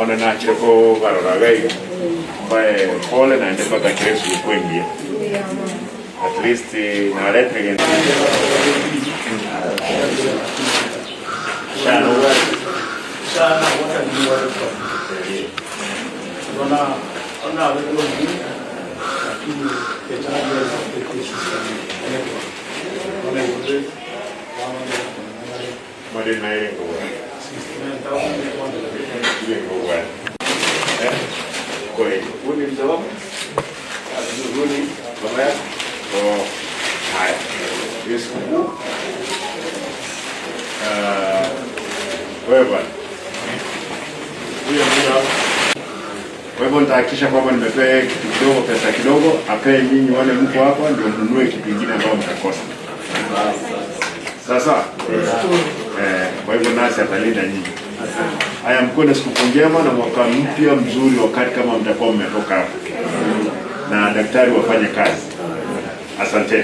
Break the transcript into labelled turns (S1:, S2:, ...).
S1: ona na cheko baroragai by pole na ndio mpaka kesho kuingia at least na letre sana ona kwa hivyo nitahakikisha kwamba nimepea kitu kidogo, pesa kidogo, apee nyinyi wale mko hapa ndio mnunue kitu kingine ambao mtakosa. Sasa kwa hivyo nasi atalinda nyinyi. Haya, mko na siku njema na mwaka mpya mzuri, wakati kama mtakuwa mmetoka hapa na daktari wafanye kazi. Asante.